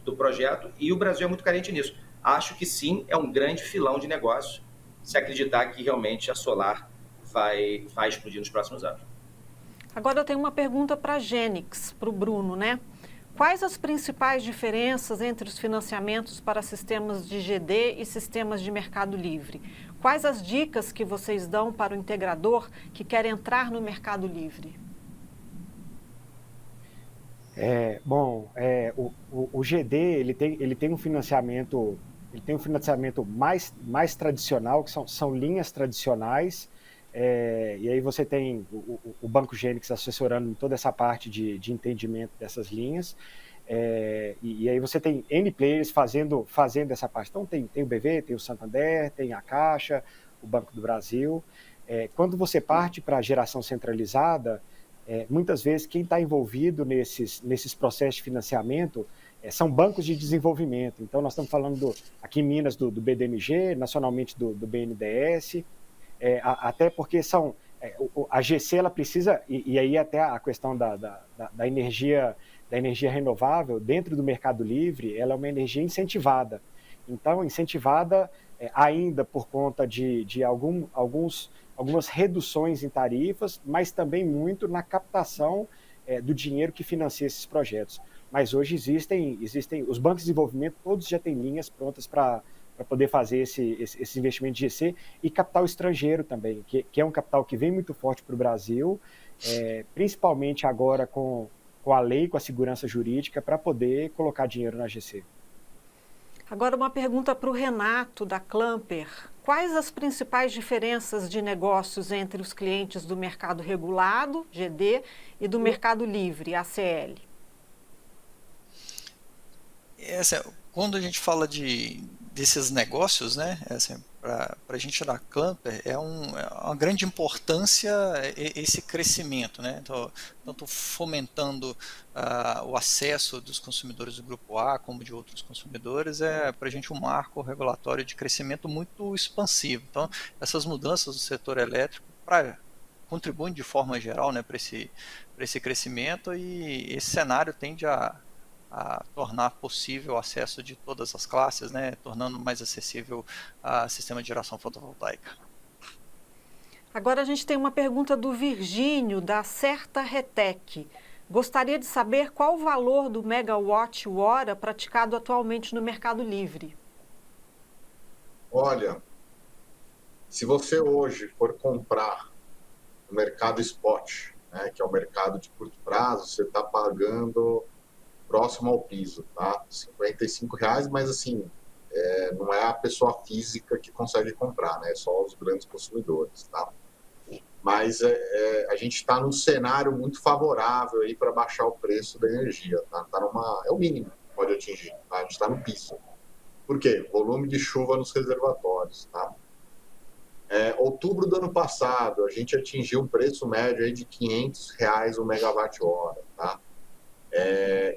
E: do projeto, e o Brasil é muito carente nisso. Acho que sim, é um grande filão de negócio se acreditar que realmente a solar vai explodir nos próximos anos.
A: Agora eu tenho uma pergunta para a Genix, para o Bruno, né? Quais as principais diferenças entre os financiamentos para sistemas de GD e sistemas de mercado livre? Quais as dicas que vocês dão para o integrador que quer entrar no mercado livre?
C: O GD ele tem um financiamento mais tradicional, que são linhas tradicionais. E aí você tem o Banco Genix assessorando em toda essa parte de entendimento dessas linhas, e aí você tem N players fazendo essa parte. Então tem o BV, tem o Santander, tem a Caixa, o Banco do Brasil. Quando você parte para a geração centralizada, muitas vezes quem está envolvido nesses processos de financiamento são bancos de desenvolvimento. Então nós estamos falando aqui em Minas do BDMG, nacionalmente do BNDES, até porque a GC ela precisa, e aí até a questão da energia renovável dentro do mercado livre, ela é uma energia incentivada. Então, incentivada ainda por conta de algumas reduções em tarifas, mas também muito na captação do dinheiro que financia esses projetos. Mas hoje existem os bancos de desenvolvimento, todos já têm linhas prontas para poder fazer esse investimento de GC, e capital estrangeiro também, que é um capital que vem muito forte para o Brasil, principalmente agora com a lei, com a segurança jurídica, para poder colocar dinheiro na GC.
A: Agora uma pergunta para o Renato, da Clamper. Quais as principais diferenças de negócios entre os clientes do mercado regulado, GD, e do mercado livre, ACL?
D: Quando a gente fala desses negócios, né, para a gente da Clamper, é uma grande importância esse crescimento, né? Tanto fomentando o acesso dos consumidores do Grupo A como de outros consumidores, para a gente um marco regulatório de crescimento muito expansivo. Então, essas mudanças do setor elétrico contribuem de forma geral, né, para esse crescimento, e esse cenário tende a tornar possível o acesso de todas as classes, né, tornando mais acessível o sistema de geração fotovoltaica.
A: Agora a gente tem uma pergunta do Virgínio, da Certa Retec. Gostaria de saber qual o valor do megawatt-hora praticado atualmente no Mercado Livre.
F: Olha, se você hoje for comprar no mercado spot, né, que é o mercado de curto prazo, você está pagando próximo ao piso, tá? R$55, mas assim, não é a pessoa física que consegue comprar, né? É só os grandes consumidores, tá? Mas a gente está num cenário muito favorável aí para baixar o preço da energia, tá? É o mínimo que pode atingir, tá? A gente está no piso. Por quê? Volume de chuva nos reservatórios, tá? Outubro do ano passado, a gente atingiu um preço médio aí de R$500 o megawatt-hora, tá?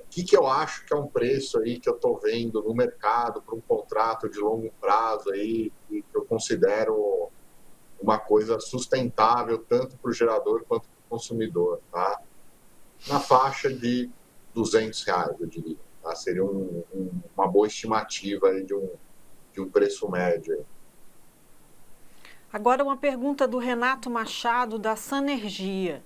F: Que eu acho que é um preço aí que eu estou vendo no mercado para um contrato de longo prazo aí, que eu considero uma coisa sustentável tanto para o gerador quanto para o consumidor, tá? Na faixa de R$200, eu diria, tá? Seria uma boa estimativa aí de um preço médio aí.
A: Agora uma pergunta do Renato Machado, da Sanergia.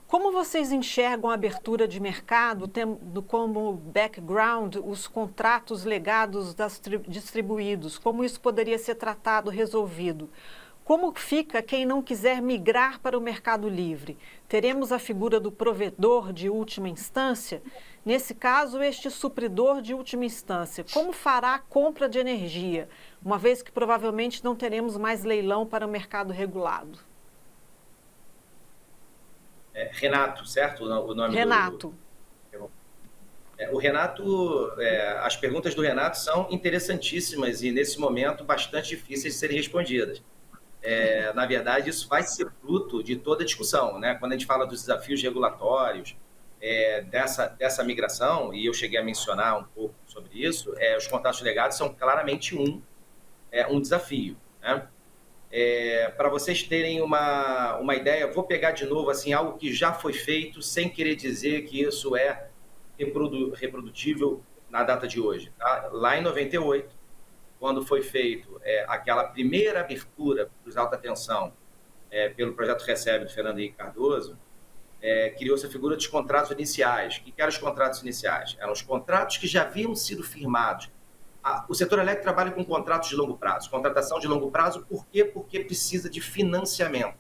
A: Como vocês enxergam a abertura de mercado, tendo como background os contratos legados das distribuídos? Como isso poderia ser tratado, resolvido? Como fica quem não quiser migrar para o mercado livre? Teremos a figura do provedor de última instância? Nesse caso, este supridor de última instância, como fará a compra de energia, uma vez que provavelmente não teremos mais leilão para o mercado regulado?
E: Renato, certo? O nome
A: Renato.
E: O Renato, as perguntas do Renato são interessantíssimas e, nesse momento, bastante difíceis de serem respondidas. Na verdade, isso vai ser fruto de toda a discussão, né? Quando a gente fala dos desafios regulatórios, dessa migração, e eu cheguei a mencionar um pouco sobre isso, os contratos legados são claramente um desafio, né? Para vocês terem uma ideia, vou pegar de novo assim, algo que já foi feito, sem querer dizer que isso é reprodutível na data de hoje. Tá? Lá em 98, quando foi feito aquela primeira abertura para alta tensão pelo projeto Recebe do Fernando Henrique Cardoso, criou-se a figura dos contratos iniciais. O que eram os contratos iniciais? Eram os contratos que já haviam sido firmados. O setor elétrico trabalha com contratos de longo prazo. Contratação de longo prazo, por quê? Porque precisa de financiamento.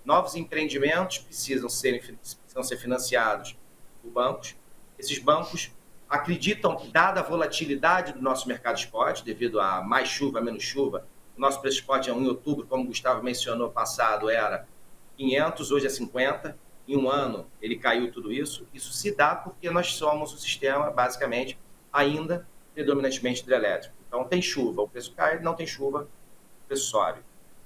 E: Novos empreendimentos precisam ser financiados por bancos. Esses bancos acreditam, dada a volatilidade do nosso mercado spot, devido a mais chuva, menos chuva, o nosso preço spot em outubro, como o Gustavo mencionou, passado era 500, hoje é 50. Em um ano, ele caiu tudo isso. Isso se dá porque nós somos um sistema, basicamente, ainda predominantemente hidrelétrico. Então, tem chuva, o preço cai, não tem chuva, o preço sobe.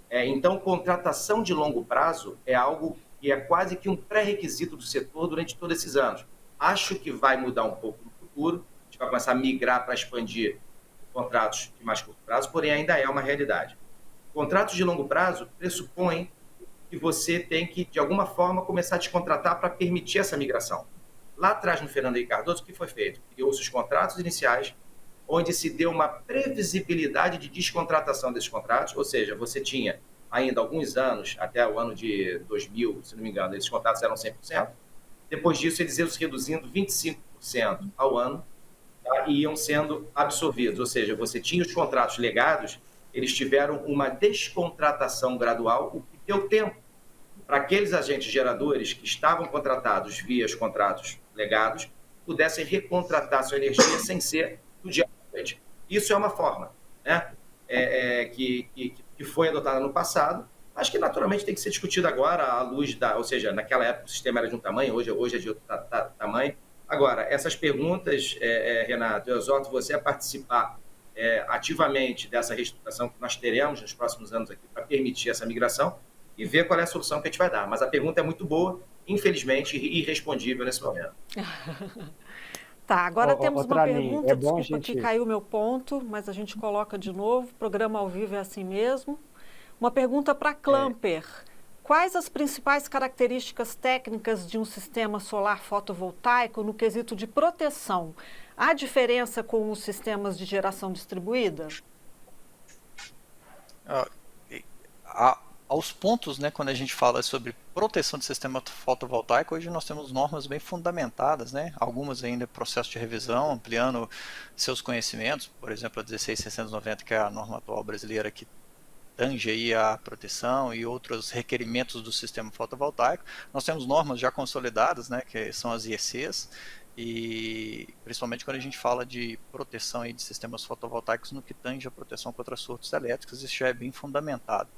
E: Então, contratação de longo prazo é algo que é quase que um pré-requisito do setor durante todos esses anos. Acho que vai mudar um pouco no futuro, a gente vai começar a migrar para expandir contratos de mais curto prazo, porém ainda é uma realidade. Contratos de longo prazo pressupõem que você tem que, de alguma forma, começar a descontratar para permitir essa migração. Lá atrás, no Fernando Henrique Cardoso, o que foi feito? Criou-se os contratos iniciais, onde se deu uma previsibilidade de descontratação desses contratos, ou seja, você tinha ainda alguns anos, até o ano de 2000, se não me engano, esses contratos eram 100%. Depois disso, eles iam se reduzindo 25% ao ano, tá? E iam sendo absorvidos, ou seja, você tinha os contratos legados, eles tiveram uma descontratação gradual, o que deu tempo para aqueles agentes geradores que estavam contratados via os contratos legados, pudessem recontratar sua energia sem ser do dia para a noite. Isso é uma forma, né? Que foi adotada no passado, mas que naturalmente tem que ser discutida agora à luz ou seja, naquela época o sistema era de um tamanho, hoje é de outro tamanho. Agora, essas perguntas, Renato, eu exorto você a participar ativamente dessa reestruturação que nós teremos nos próximos anos aqui para permitir essa migração e ver qual é a solução que a gente vai dar. Mas a pergunta é muito boa, infelizmente irrespondível nesse momento.
A: Tá, agora temos uma
C: Tranin,
A: pergunta, desculpa que caiu meu ponto, mas a gente coloca de novo, o programa ao vivo é assim mesmo. Uma pergunta para Clamper. Quais as principais características técnicas de um sistema solar fotovoltaico no quesito de proteção? Há diferença com os sistemas de geração distribuída?
D: Aos pontos, né, quando a gente fala sobre proteção de sistema fotovoltaico, hoje nós temos normas bem fundamentadas, né? Algumas ainda em processo de revisão, ampliando seus conhecimentos, por exemplo, a 16690, que é a norma atual brasileira que tange aí a proteção e outros requerimentos do sistema fotovoltaico. Nós temos normas já consolidadas, né, que são as IECs, e principalmente quando a gente fala de proteção aí de sistemas fotovoltaicos no que tange a proteção contra surtos elétricos, isso já é bem fundamentado.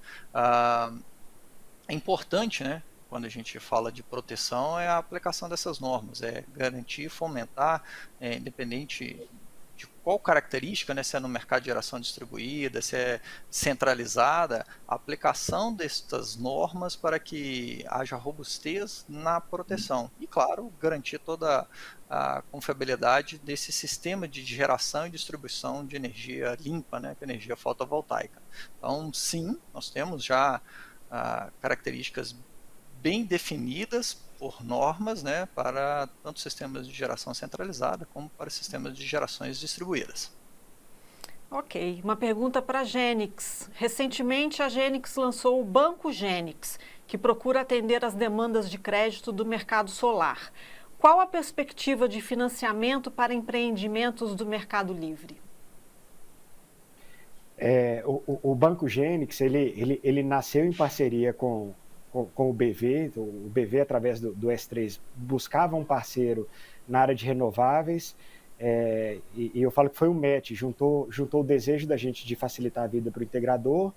D: É importante, né, quando a gente fala de proteção, é a aplicação dessas normas, é garantir, fomentar, independente de qual característica, né, se é no mercado de geração distribuída, se é centralizada, a aplicação destas normas para que haja robustez na proteção. E, claro, garantir toda a confiabilidade desse sistema de geração e distribuição de energia limpa, né, energia fotovoltaica. Então, sim, nós temos já características bem definidas por normas, né, para tanto sistemas de geração centralizada como para sistemas de gerações distribuídas.
A: Ok, uma pergunta para a Genix. Recentemente a Genix lançou o Banco Genix, que procura atender às demandas de crédito do mercado solar. Qual a perspectiva de financiamento para empreendimentos do Mercado Livre?
C: O Banco Genix, ele nasceu em parceria com o BV. O BV, através do S3, buscava um parceiro na área de renováveis E eu falo que foi um match, juntou o desejo da gente de facilitar a vida para o integrador,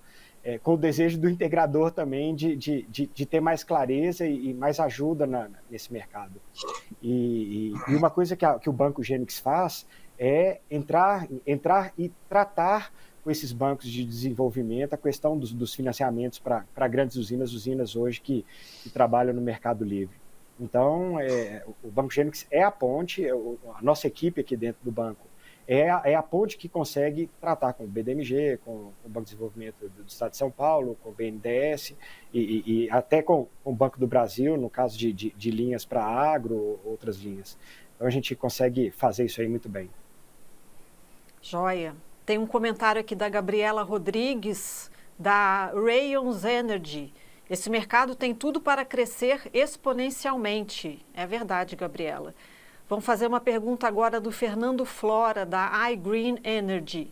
C: com o desejo do integrador também de ter mais clareza e mais ajuda nesse mercado. E uma coisa que o Banco Gênix faz é entrar e tratar com esses bancos de desenvolvimento a questão dos financiamentos para grandes usinas hoje que trabalham no Mercado Livre. Então, o Banco Gênix é a ponte, a nossa equipe aqui dentro do banco é a ponte que consegue tratar com o BDMG, com o Banco de Desenvolvimento do Estado de São Paulo, com o BNDES e até com o Banco do Brasil, no caso de linhas para agro, outras linhas. Então, a gente consegue fazer isso aí muito bem.
A: Joia. Tem um comentário aqui da Gabriela Rodrigues, da Rayons Energy. Esse mercado tem tudo para crescer exponencialmente. É verdade, Gabriela. Vamos fazer uma pergunta agora do Fernando Flora, da iGreen Energy.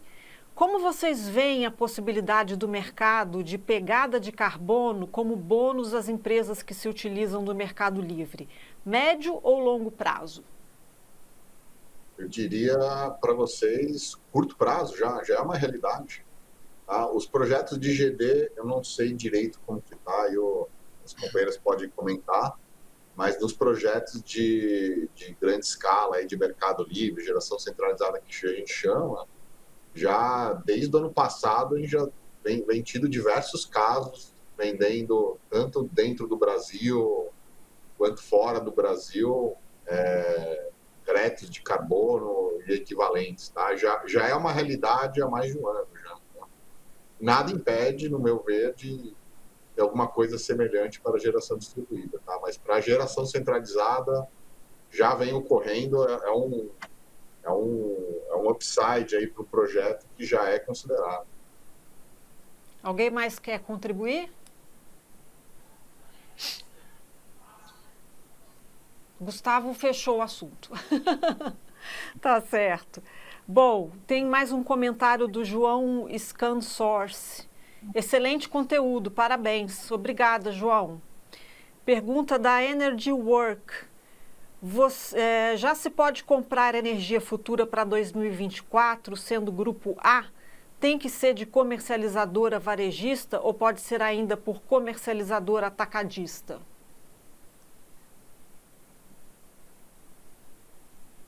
A: Como vocês veem a possibilidade do mercado de pegada de carbono como bônus às empresas que se utilizam do Mercado Livre? Médio ou longo prazo?
F: Eu diria para vocês, curto prazo já é uma realidade. Tá? Os projetos de GD, eu não sei direito como que está, os companheiros podem comentar, mas nos projetos de grande escala, aí de Mercado Livre, geração centralizada que a gente chama, já desde o ano passado a gente já vem tido diversos casos vendendo, tanto dentro do Brasil quanto fora do Brasil, créditos de carbono e equivalentes. Tá? Já é uma realidade há mais de um ano. Já, tá? Nada impede, no meu ver, de alguma coisa semelhante para a geração distribuída. Tá? Mas para a geração centralizada, já vem ocorrendo, é um upside aí para o projeto que já é considerado.
A: Alguém mais quer contribuir? Gustavo fechou o assunto. Tá certo. Bom, tem mais um comentário do João ScanSource. Excelente conteúdo, parabéns. Obrigada, João. Pergunta da Energy Work. Já se pode comprar energia futura para 2024, sendo grupo A? Tem que ser de comercializadora varejista ou pode ser ainda por comercializadora atacadista?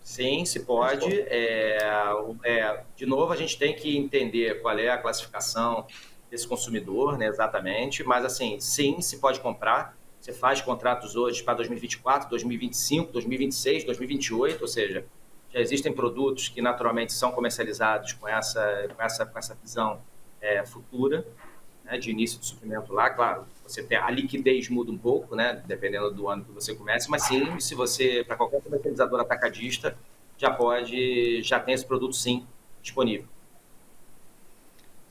E: Sim, se pode. De novo, a gente tem que entender qual é a classificação desse consumidor, né, exatamente. Mas, assim, sim, se pode comprar. Você faz contratos hoje para 2024, 2025, 2026, 2028, ou seja, já existem produtos que naturalmente são comercializados com essa visão futura, né, de início de suprimento lá. Claro, a liquidez muda um pouco, né, dependendo do ano que você começa, mas sim, se você, para qualquer comercializador atacadista, já tem esse produto sim disponível.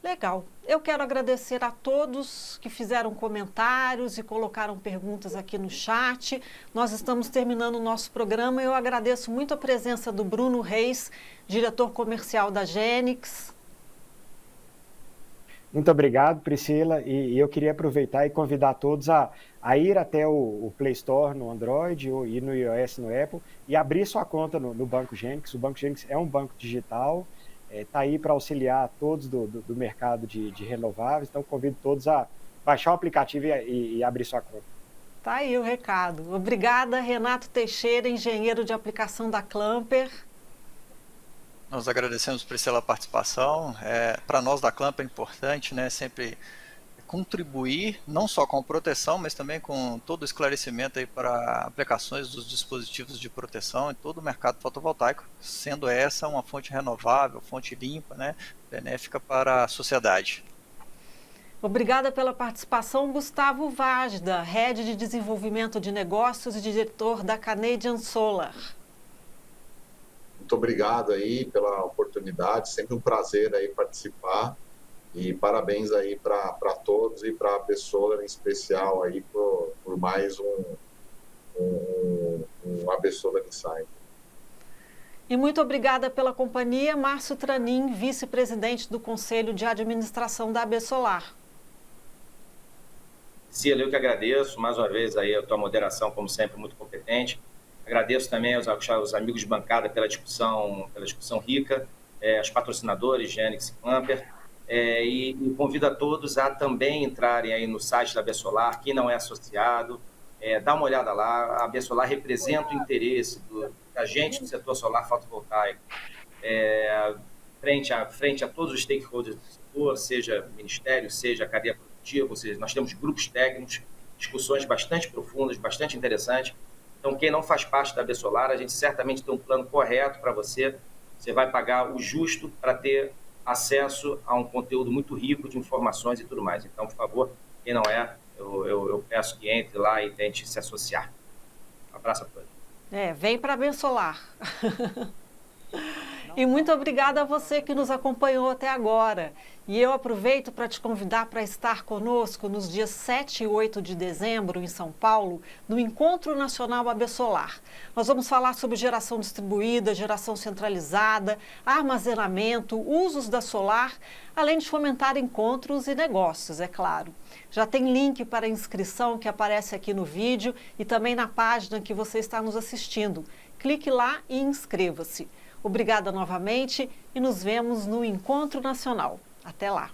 A: Legal. Eu quero agradecer a todos que fizeram comentários e colocaram perguntas aqui no chat. Nós estamos terminando o nosso programa e eu agradeço muito a presença do Bruno Reis, diretor comercial da Gênix.
C: Muito obrigado, Priscila. E eu queria aproveitar e convidar todos a ir até o Play Store no Android e no iOS no Apple e abrir sua conta no Banco Gênix. O Banco Gênix é um banco digital, está aí para auxiliar todos do mercado de renováveis. Então, convido todos a baixar o aplicativo e abrir sua conta.
A: Tá aí o recado. Obrigada, Renato Teixeira, engenheiro de aplicação da Clamper.
D: Nós agradecemos, Priscila, a participação. Para nós da Clamper é importante, né, sempre contribuir, não só com proteção, mas também com todo o esclarecimento aí para aplicações dos dispositivos de proteção em todo o mercado fotovoltaico, sendo essa uma fonte renovável, fonte limpa, né, benéfica para a sociedade.
A: Obrigada pela participação, Gustavo Vajda, Head de Desenvolvimento de Negócios e diretor da Canadian Solar.
F: Muito obrigado aí pela oportunidade, sempre um prazer aí participar e parabéns aí para todos e para a pessoa em especial aí por mais um Absolar Insight.
A: E muito obrigada pela companhia, Márcio Tranin, vice-presidente do Conselho de Administração da Absolar.
E: Priscila, eu que agradeço mais uma vez aí a tua moderação, como sempre, muito competente. Agradeço também aos amigos de bancada pela discussão rica, aos patrocinadores, Genix e Clamper, e convido a todos a também entrarem aí no site da Besolar, quem não é associado, dá uma olhada lá. A Besolar representa o interesse da gente do setor solar fotovoltaico, frente a todos os stakeholders do setor, seja ministério, seja cadeia produtiva, ou seja, nós temos grupos técnicos, discussões bastante profundas, bastante interessantes. Então, quem não faz parte da Besolar, a gente certamente tem um plano correto para você. Você vai pagar o justo para ter acesso a um conteúdo muito rico de informações e tudo mais. Então, por favor, quem não é, eu peço que entre lá e tente se associar. Um abraço a todos.
A: Vem para a Besolar. E muito obrigada a você que nos acompanhou até agora. E eu aproveito para te convidar para estar conosco nos dias 7 e 8 de dezembro, em São Paulo, no Encontro Nacional Abesolar. Nós vamos falar sobre geração distribuída, geração centralizada, armazenamento, usos da solar, além de fomentar encontros e negócios, é claro. Já tem link para inscrição que aparece aqui no vídeo e também na página que você está nos assistindo. Clique lá e inscreva-se. Obrigada novamente e nos vemos no Encontro Nacional. Até lá!